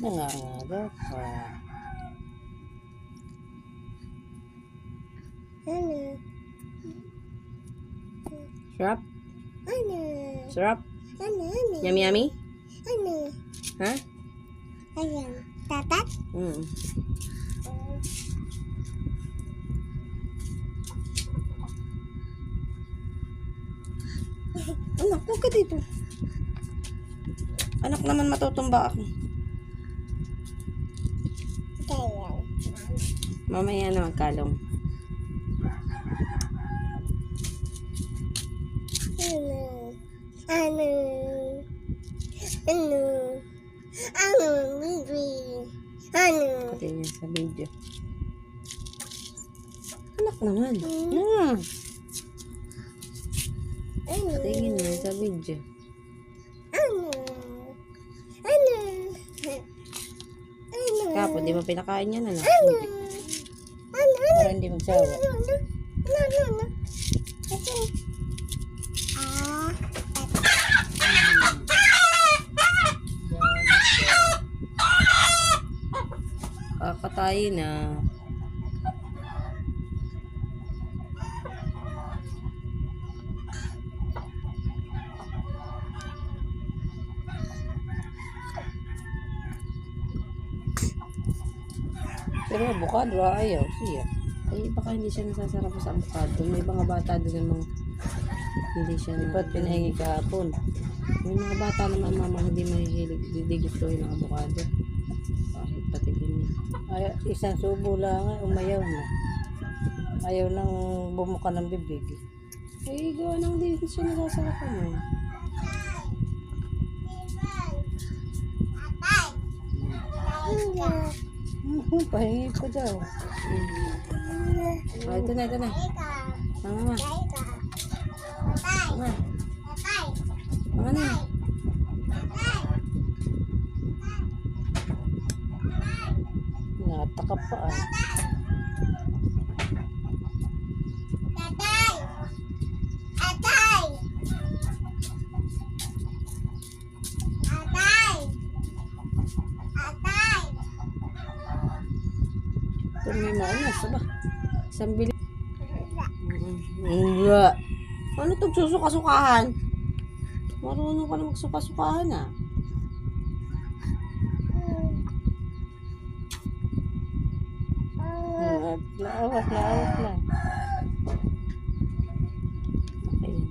Nangangarap ka. Ano? Sarap? Ano? Sarap? Ano? Yummy yummy? Ano? Ha? Ayan. Tatat? Anak, huwag ka dito. Anak naman, matutumba ako. Kaya. Mamaya na magkalong. Ano? Ano? Ano? Baby? Ano? Pati niya sa video. Anak naman. Ano? Tingin mo sa video. Ano? Ano? Ano? Kapo, di mo pinakain yan, anak. Ano? Ano? Para hindi magsawa. Ano? Ah. Kakatayin na. Pero avocado, ayaw siya. Ay, baka hindi siya nasasarap sa avocado. May mga bata din namang hindi siya na pinahingi kahapon. May mga bata naman mama hindi mahihilig, hindi gusto yung avocado. Kahit patigin niya. Ay, isang subo lang, umayaw na. Ayaw nang bumuka ng bibig. Eh, gawa nang hindi siya nasasarapan eh. Pahingi ko daw. Oh, ito na, ito na. Mama, mama. Mama na. Nataka pa ah. Ito may mauna, ba? Isang bili. Nga. Ano itong susuka-sukahan? Marunong ka na magsuka-sukahan ah. Laawat lang. Okay.